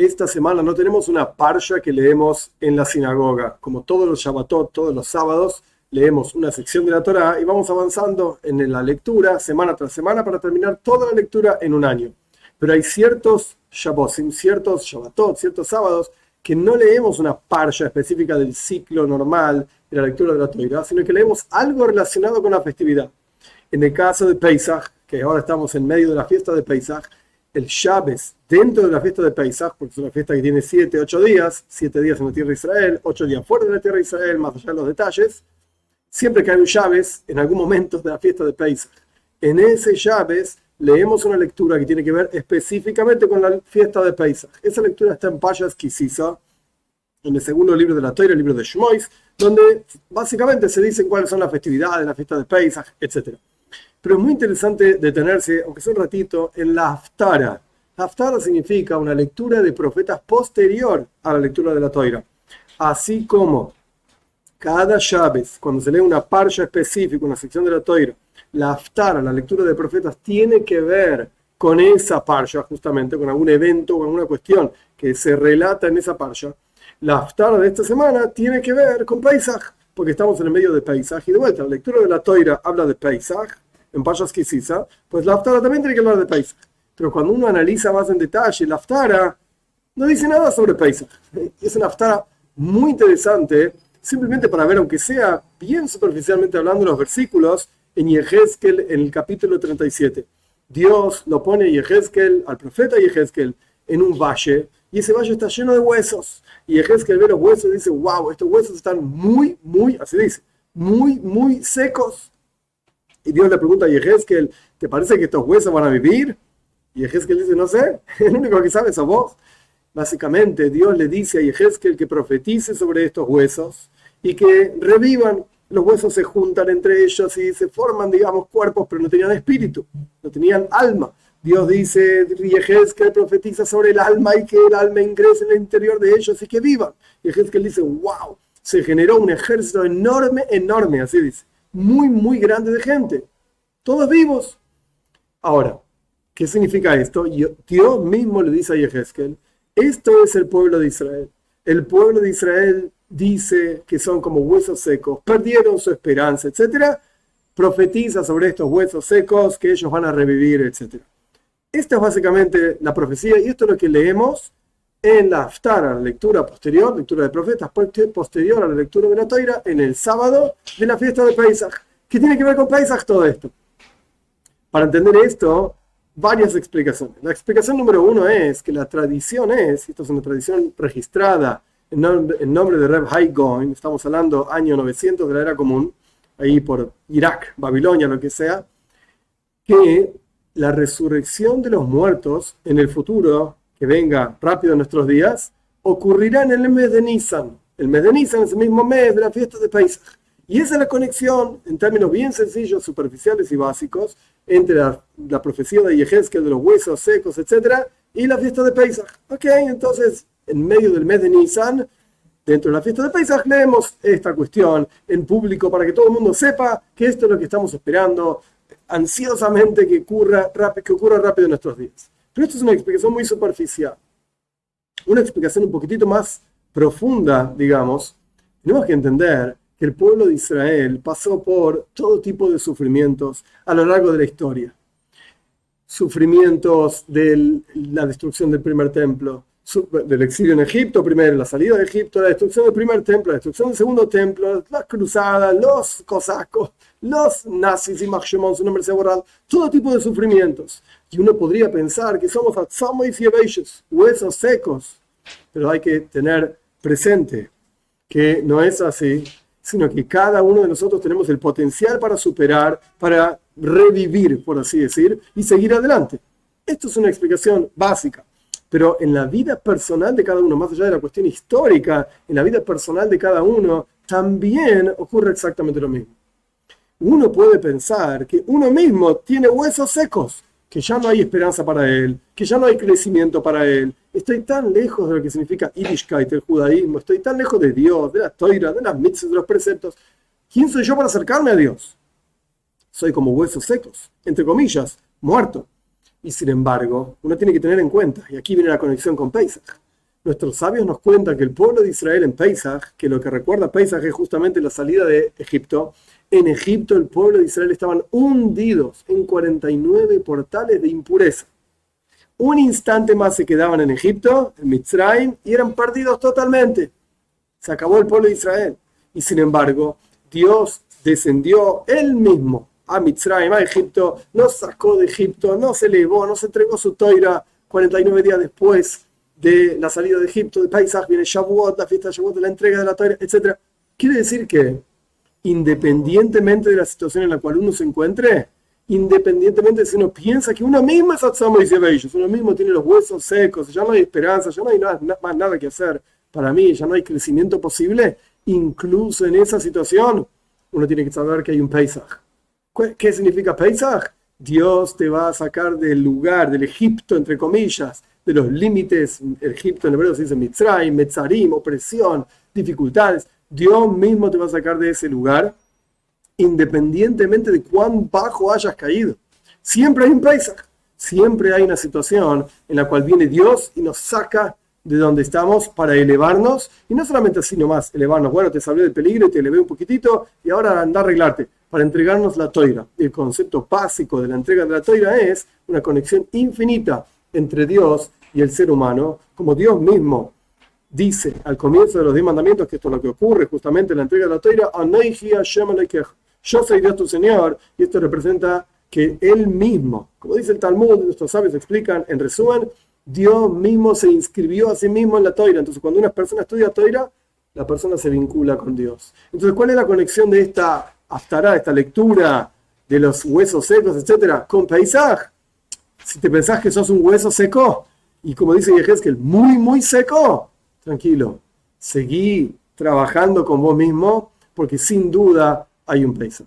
Esta semana no tenemos una parsha que leemos en la sinagoga. Como todos los Shabbatot, todos los sábados, leemos una sección de la Torá y vamos avanzando en la lectura semana tras semana para terminar toda la lectura en un año. Pero hay ciertos Shabbosim, ciertos Shabbatot, ciertos sábados que no leemos una parsha específica del ciclo normal de la lectura de la Torá, sino que leemos algo relacionado con la festividad. En el caso de Pesach, que ahora estamos en medio de la fiesta de Pesach, el Shabbos dentro de la fiesta de Pesach, porque es una fiesta que tiene 7 días en la tierra de Israel, 8 días fuera de la tierra de Israel, más allá de los detalles, siempre que hay un Shabbos, en algún momento de la fiesta de Pesach, en ese Shabbos leemos una lectura que tiene que ver específicamente con la fiesta de Pesach. Esa lectura está en Payas Kisisa, en el segundo libro de la Torá, el libro de Shmois, donde básicamente se dicen cuáles son las festividades, la fiesta de Pesach, etc. Pero es muy interesante detenerse, aunque sea un ratito, en la Haftara. La Haftara significa una lectura de profetas posterior a la lectura de la Torá. Así como cada Shabbos, cuando se lee una parsha específica, una sección de la Torá, la Haftara, la lectura de profetas, tiene que ver con esa parsha, justamente, con algún evento o alguna cuestión que se relata en esa parsha. La Haftara de esta semana tiene que ver con Pesach, porque estamos en el medio de Pesach. Y de vuelta, la lectura de la Torá habla de Pesach, en Payas Kisisa, pues la Haftara también tiene que hablar de Pesach. Pero cuando uno analiza más en detalle, la Haftara no dice nada sobre Pesach. Es una Haftara muy interesante, simplemente para ver, aunque sea bien superficialmente hablando, los versículos en Yehezkel, en el capítulo 37. Dios lo pone Yehezkel, al profeta Yehezkel, en un valle, y ese valle está lleno de huesos. Y Yehezkel ve los huesos y dice, wow, estos huesos están muy, así dice, muy secos. Y Dios le pregunta a Yehezkel, ¿te parece que estos huesos van a vivir? Y Yehezkel dice, no sé, el único que sabe sos vos. Básicamente, Dios le dice a Yehezkel que profetice sobre estos huesos y que revivan. Los huesos se juntan entre ellos y se forman, digamos, cuerpos, pero no tenían espíritu, no tenían alma. Dios dice, Yehezkel profetiza sobre el alma y que el alma ingrese en el interior de ellos y que vivan. Yehezkel dice, wow, se generó un ejército enorme, así dice. Muy grande de gente, todos vivos. Ahora, ¿qué significa esto? Dios mismo le dice a Yehezkel, esto es el pueblo de Israel. El pueblo de Israel dice que son como huesos secos, perdieron su esperanza, etc. Profetiza sobre estos huesos secos que ellos van a revivir, etc. Esta es básicamente la profecía y esto es lo que leemos en la Haftara, la lectura posterior, lectura de profetas posterior a la lectura de la Torá, en el sábado de la fiesta de Pesach. ¿Qué tiene que ver con Pesach todo esto? Para entender esto, varias explicaciones. La explicación número uno es que la tradición esto es una tradición registrada en nombre de Reb Hai Gaon, estamos hablando año 900 de la era común, ahí por Irak, Babilonia, lo que sea, que la resurrección de los muertos en el futuro, que venga rápido en nuestros días, ocurrirá en el mes de Nisan. El mes de Nisan es el mismo mes de la fiesta de Pesach. Y esa es la conexión, en términos bien sencillos, superficiales y básicos, entre la profecía de Yehezkel de los huesos secos, etc., y la fiesta de Pesach. Ok, entonces, en medio del mes de Nisan, dentro de la fiesta de Pesach, leemos esta cuestión en público para que todo el mundo sepa que esto es lo que estamos esperando ansiosamente que ocurra rápido en nuestros días. Pero esto es una explicación muy superficial. Una explicación un poquitito más profunda, digamos, tenemos que entender que el pueblo de Israel pasó por todo tipo de sufrimientos a lo largo de la historia. Sufrimientos de la destrucción del primer templo, del exilio en Egipto primero, la salida de Egipto, la destrucción del primer templo, la destrucción del segundo templo, las cruzadas, los cosacos, los nazis y Machshemon, su nombre se ha borrado, todo tipo de sufrimientos. Y uno podría pensar que somos atzamois y abeishos, huesos secos, pero hay que tener presente que no es así, sino que cada uno de nosotros tenemos el potencial para superar, para revivir, por así decir, y seguir adelante. Esto es una explicación básica. Pero en la vida personal de cada uno, más allá de la cuestión histórica, en la vida personal de cada uno, también ocurre exactamente lo mismo. Uno puede pensar que uno mismo tiene huesos secos, que ya no hay esperanza para él, que ya no hay crecimiento para él. Estoy tan lejos de lo que significa Yiddishkeit, el judaísmo, estoy tan lejos de Dios, de la Torá, de las mitzvot, de los preceptos. ¿Quién soy yo para acercarme a Dios? Soy como huesos secos, entre comillas, muerto. Y sin embargo, uno tiene que tener en cuenta, y aquí viene la conexión con Pesach, Nuestros sabios nos cuentan que el pueblo de Israel en Pesaj, que lo que recuerda Pesaj es justamente la salida de Egipto, en Egipto el pueblo de Israel estaban hundidos en 49 portales de impureza. Un instante más se quedaban en Egipto, en Mitzrayim, y eran perdidos totalmente. Se acabó el pueblo de Israel. Y sin embargo, Dios descendió él mismo a Mitzrayim, a Egipto, nos sacó de Egipto, nos elevó, nos entregó su toira 49 días después de la salida de Egipto, de Pesaj, viene Shavuot, la fiesta de Shavuot, la entrega de la toira, etc. Quiere decir que, independientemente de la situación en la cual uno se encuentre, independientemente de si uno piensa que uno mismo es Atzamo y Zebellos, uno mismo tiene los huesos secos, ya no hay esperanza, ya no hay más nada que hacer para mí, ya no hay crecimiento posible, incluso en esa situación, uno tiene que saber que hay un Pesaj. ¿Qué significa Pesaj? Dios te va a sacar del lugar, del Egipto, entre comillas, de los límites. Egipto en hebreo se dice Mitzrayim, Metzarim, opresión, dificultades. Dios mismo te va a sacar de ese lugar, independientemente de cuán bajo hayas caído. Siempre hay un Pesaj, siempre hay una situación en la cual viene Dios y nos saca de donde estamos para elevarnos, y no solamente así nomás, elevarnos, bueno, te salvé del peligro y te elevé un poquitito, y ahora anda a arreglarte, para entregarnos la toira. El concepto básico de la entrega de la toira es una conexión infinita entre Dios y el ser humano, como Dios mismo dice al comienzo de los 10 mandamientos, que esto es lo que ocurre justamente en la entrega de la toira, yo soy Dios tu Señor, y esto representa que Él mismo, como dice el Talmud, nuestros sabios explican, en resumen, Dios mismo se inscribió a sí mismo en la toira. Entonces, cuando una persona estudia toira, la persona se vincula con Dios. Entonces, ¿cuál es la conexión de esta haftará, esta lectura de los huesos secos, etcétera, con Pesaj? Si te pensás que sos un hueso seco, y como dice Yehezkel, muy, muy seco, tranquilo, seguí trabajando con vos mismo, porque sin duda hay un Pesaj.